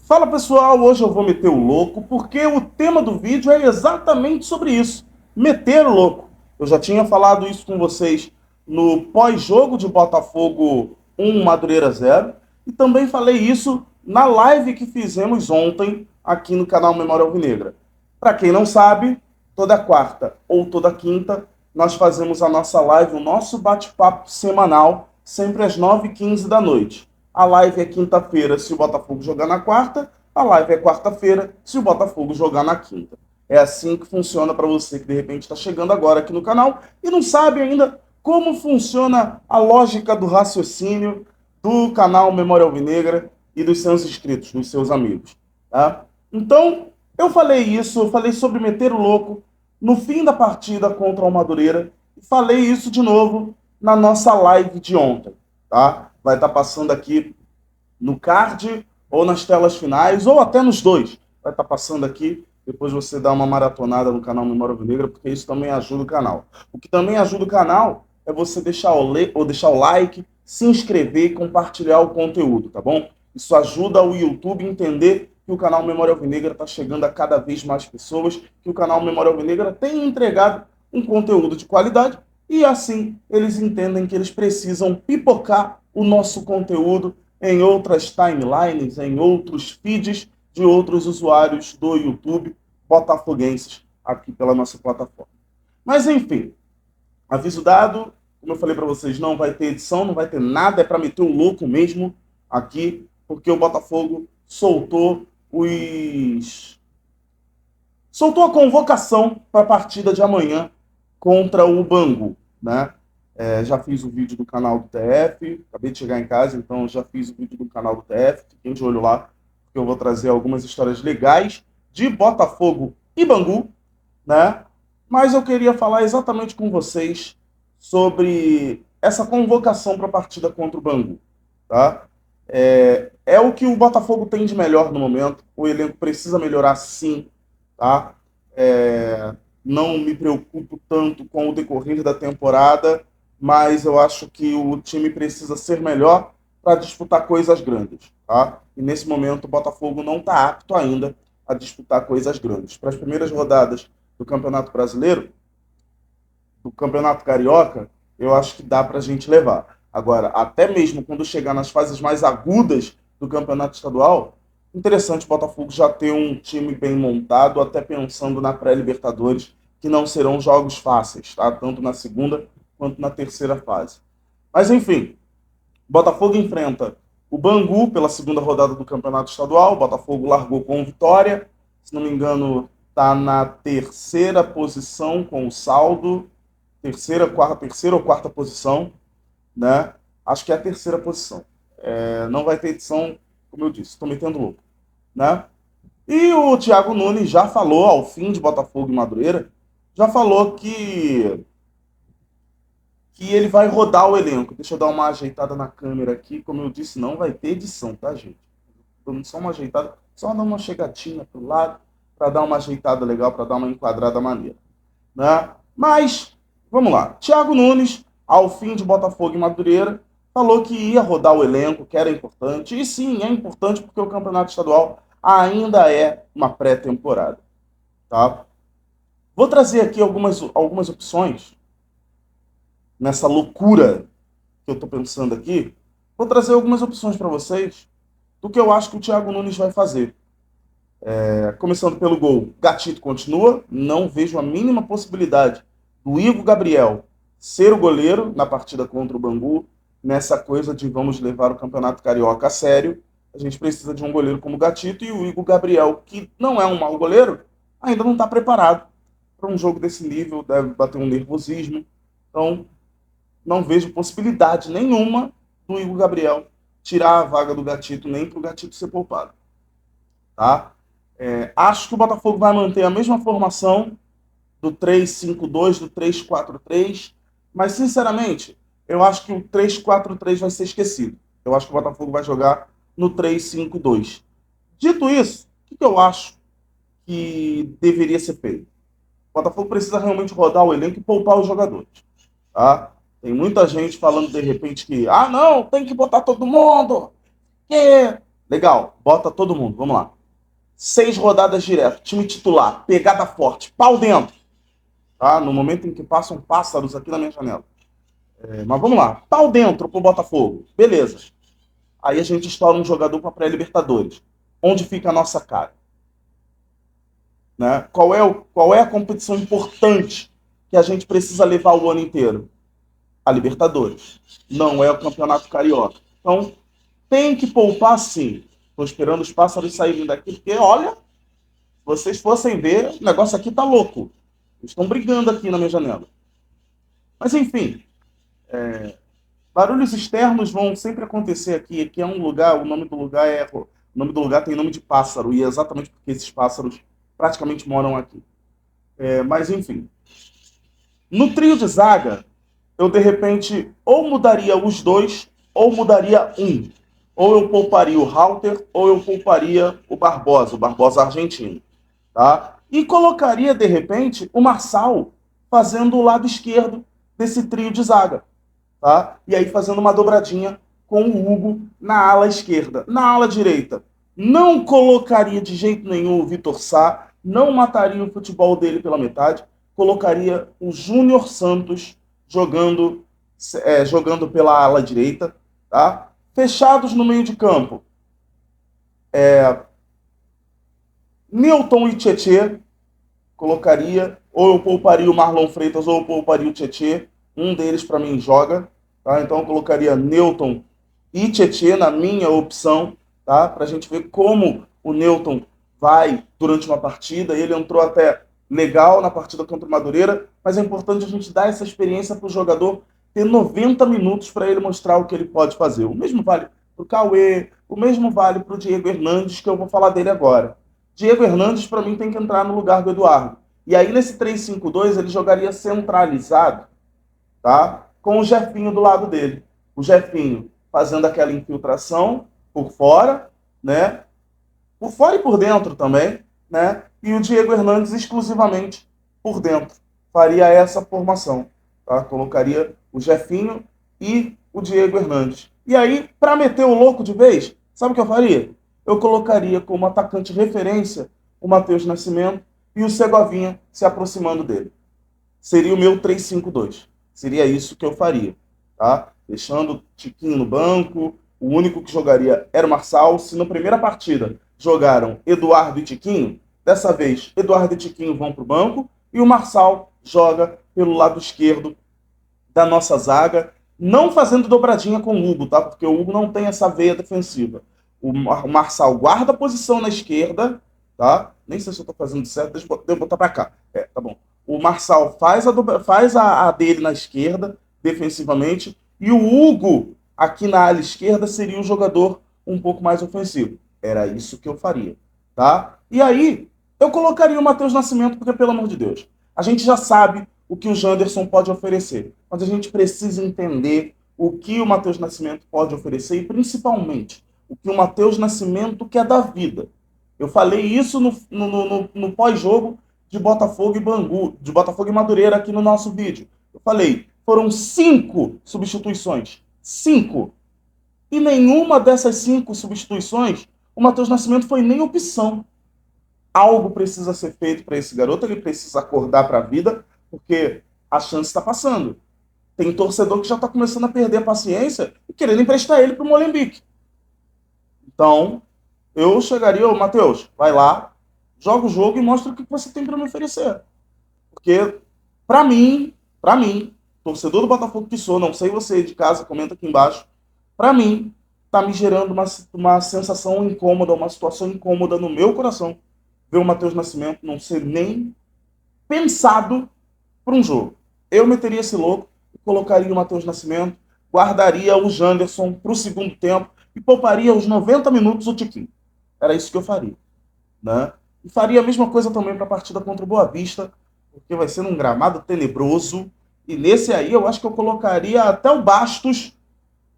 Fala pessoal, hoje eu vou meter o louco porque o tema do vídeo é exatamente sobre isso, meter o louco. Eu já tinha falado isso com vocês no pós-jogo de Botafogo 1, Madureira 0 e também falei isso na live que fizemos ontem aqui no canal Memória Alvinegra. Para quem não sabe, toda quarta ou toda quinta nós fazemos a nossa live, o nosso bate-papo semanal, sempre às 9h15 da noite. A live é quinta-feira se o Botafogo jogar na quarta, a live é quarta-feira se o Botafogo jogar na quinta. É assim que funciona para você que de repente está chegando agora aqui no canal e não sabe ainda como funciona a lógica do raciocínio do canal Memória Alvinegra e dos seus inscritos, dos seus amigos. Tá? Então, eu falei isso, eu falei sobre meter o louco no fim da partida contra o Madureira e falei isso de novo na nossa live de ontem. Tá? Vai estar passando aqui no card, ou nas telas finais, ou até nos dois. Vai estar passando aqui, depois você dá uma maratonada no canal Memória Alvinegra, porque isso também ajuda o canal. O que também ajuda o canal é você deixar o like, se inscrever e compartilhar o conteúdo, tá bom? Isso ajuda o YouTube a entender que o canal Memória Alvinegra está chegando a cada vez mais pessoas, que o canal Memória Alvinegra tem entregado um conteúdo de qualidade e assim eles entendem que eles precisam pipocar o nosso conteúdo em outras timelines, em outros feeds de outros usuários do YouTube botafoguenses aqui pela nossa plataforma. Mas enfim, aviso dado, como eu falei para vocês, não vai ter edição, não vai ter nada, é para meter o louco mesmo aqui, porque o Botafogo soltou a convocação para a partida de amanhã contra o Bangu, né? Já fiz o vídeo do canal do TF, acabei de chegar em casa, então já fiz o vídeo do canal do TF, fiquem de olho lá, porque eu vou trazer algumas histórias legais de Botafogo e Bangu, né? Mas eu queria falar exatamente com vocês sobre essa convocação para a partida contra o Bangu, tá? É o que o Botafogo tem de melhor no momento, o elenco precisa melhorar sim, tá? Não me preocupo tanto com o decorrer da temporada, mas eu acho que o time precisa ser melhor para disputar coisas grandes, tá? E nesse momento o Botafogo não está apto ainda a disputar coisas grandes. Para as primeiras rodadas do Campeonato Brasileiro, do Campeonato Carioca, eu acho que dá para a gente levar. Agora, até mesmo quando chegar nas fases mais agudas do Campeonato Estadual, interessante o Botafogo já ter um time bem montado, até pensando na pré-Libertadores, que não serão jogos fáceis, tá? Tanto na segunda quanto na terceira fase. Mas enfim, o Botafogo enfrenta o Bangu pela segunda rodada do Campeonato Estadual. O Botafogo largou com vitória. Se não me engano, está na terceira posição com o saldo. Terceira ou quarta posição, né? Acho que é a terceira posição. Não vai ter edição, como eu disse, estou metendo louco, né? E o Thiago Nunes já falou, ao fim de Botafogo e Madureira, já falou que ele vai rodar o elenco. Deixa eu dar uma ajeitada na câmera aqui. Como eu disse, não vai ter edição, tá, gente? Dando só uma ajeitada, só dar uma chegadinha pro lado, para dar uma ajeitada legal, para dar uma enquadrada maneira, né? Mas, vamos lá. Thiago Nunes, ao fim de Botafogo e Madureira, falou que ia rodar o elenco, que era importante. E sim, é importante porque o Campeonato Estadual ainda é uma pré-temporada, tá? Vou trazer aqui algumas opções nessa loucura que eu estou pensando aqui. Vou trazer algumas opções para vocês do que eu acho que o Thiago Nunes vai fazer. Começando pelo gol, Gatito continua. Não vejo a mínima possibilidade do Igor Gabriel ser o goleiro na partida contra o Bangu. Nessa coisa de vamos levar o Campeonato Carioca a sério, a gente precisa de um goleiro como o Gatito, e o Igor Gabriel, que não é um mau goleiro, ainda não está preparado para um jogo desse nível, deve bater um nervosismo. Então, não vejo possibilidade nenhuma do Igor Gabriel tirar a vaga do Gatito, nem para o Gatito ser poupado. Tá? Acho que o Botafogo vai manter a mesma formação do 3-5-2, do 3-4-3, mas, sinceramente, eu acho que o 3-4-3 vai ser esquecido. Eu acho que o Botafogo vai jogar no 3-5-2. Dito isso, o que eu acho que deveria ser feito? O Botafogo precisa realmente rodar o elenco e poupar os jogadores. Tá? Tem muita gente falando, de repente, que não, tem que botar todo mundo, que Legal, bota todo mundo, vamos lá. 6 rodadas direto, time titular, pegada forte, pau dentro. Tá? No momento em que passam pássaros aqui na minha janela. Mas vamos lá, pau dentro pro Botafogo, beleza. Aí a gente estoura um jogador para pré-Libertadores. Onde fica a nossa cara? Né? Qual é a competição importante que a gente precisa levar o ano inteiro? A Libertadores. Não é o Campeonato Carioca. Então, tem que poupar sim. Estou esperando os pássaros saírem daqui, porque, olha, se vocês fossem ver, o negócio aqui tá louco. Eles estão brigando aqui na minha janela. Mas, enfim, barulhos externos vão sempre acontecer aqui. Aqui é um lugar, o nome do lugar é... O nome do lugar tem nome de pássaro, e é exatamente porque esses pássaros praticamente moram aqui. Mas, enfim. No trio de zaga, eu, de repente, ou mudaria os dois, ou mudaria um. Ou eu pouparia o Halter, ou eu pouparia o Barbosa argentino. Tá? E colocaria, de repente, o Marçal fazendo o lado esquerdo desse trio de zaga. Tá? E aí fazendo uma dobradinha com o Hugo na ala esquerda. Na ala direita, não colocaria de jeito nenhum o Vitor Sá, não mataria o futebol dele pela metade, colocaria o Júnior Santos jogando pela ala direita, tá? Fechados no meio de campo, Newton e Tietê, colocaria, ou eu pouparia o Marlon Freitas, ou eu pouparia o Tietê, um deles para mim joga, tá? Então eu colocaria Newton e Tietê na minha opção, tá? Para a gente ver como o Newton vai durante uma partida. Ele entrou até legal na partida contra o Madureira, mas é importante a gente dar essa experiência para o jogador ter 90 minutos para ele mostrar o que ele pode fazer. O mesmo vale para o Cauê, o mesmo vale para o Diego Hernandes, que eu vou falar dele agora. Diego Hernandes, para mim, tem que entrar no lugar do Eduardo. E aí, nesse 3-5-2, ele jogaria centralizado, tá? Com o Jefinho do lado dele. O Jefinho fazendo aquela infiltração por fora, né? Por fora e por dentro também, né? E o Diego Hernandes exclusivamente por dentro. Faria essa formação, tá? Colocaria o Jefinho e o Diego Hernandes. E aí, para meter o louco de vez, sabe o que eu faria? Eu colocaria como atacante referência o Matheus Nascimento e o Segovinha se aproximando dele. Seria o meu 3-5-2. Seria isso que eu faria, tá? Deixando o Tiquinho no banco, o único que jogaria era o Marçal. Se na primeira partida jogaram Eduardo e Tiquinho, dessa vez Eduardo e Tiquinho vão para o banco e o Marçal joga pelo lado esquerdo da nossa zaga, não fazendo dobradinha com o Hugo, tá? Porque o Hugo não tem essa veia defensiva. O Marçal guarda a posição na esquerda, tá? Nem sei se eu estou fazendo certo, deixa eu botar para cá. Tá bom. O Marçal faz a dele na esquerda, defensivamente, e o Hugo, aqui na ala esquerda, seria um jogador um pouco mais ofensivo. Era isso que eu faria, tá? E aí, eu colocaria o Matheus Nascimento, porque, pelo amor de Deus, a gente já sabe o que o Janderson pode oferecer, mas a gente precisa entender o que o Matheus Nascimento pode oferecer e, principalmente, o que o Matheus Nascimento quer da vida. Eu falei isso no pós-jogo de Botafogo e Bangu, de Botafogo e Madureira aqui no nosso vídeo. Eu falei, foram 5 substituições. 5. E nenhuma dessas 5 substituições, o Matheus Nascimento foi nem opção. Algo precisa ser feito para esse garoto, ele precisa acordar para a vida, porque a chance está passando. Tem torcedor que já está começando a perder a paciência e querendo emprestar ele para o Molenbeek. Então, eu chegaria, ô Matheus, vai lá, joga o jogo e mostra o que você tem para me oferecer. Porque, para mim, torcedor do Botafogo que sou, não sei você de casa, comenta aqui embaixo, para mim, tá me gerando uma sensação incômoda, uma situação incômoda no meu coração, ver o Matheus Nascimento não ser nem pensado para um jogo. Eu meteria esse louco, colocaria o Matheus Nascimento, guardaria o Janderson para o segundo tempo e pouparia os 90 minutos o Tiquinho. Era isso que eu faria, né? E faria a mesma coisa também para a partida contra o Boa Vista, porque vai ser num gramado tenebroso. E nesse aí eu acho que eu colocaria até o Bastos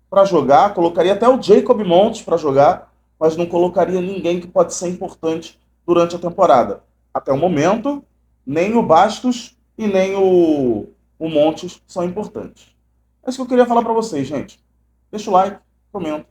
para jogar, colocaria até o Jacob Montes para jogar, mas não colocaria ninguém que pode ser importante durante a temporada. Até o momento, nem o Bastos e nem o Montes são importantes. É isso que eu queria falar para vocês, gente. Deixa o like, comenta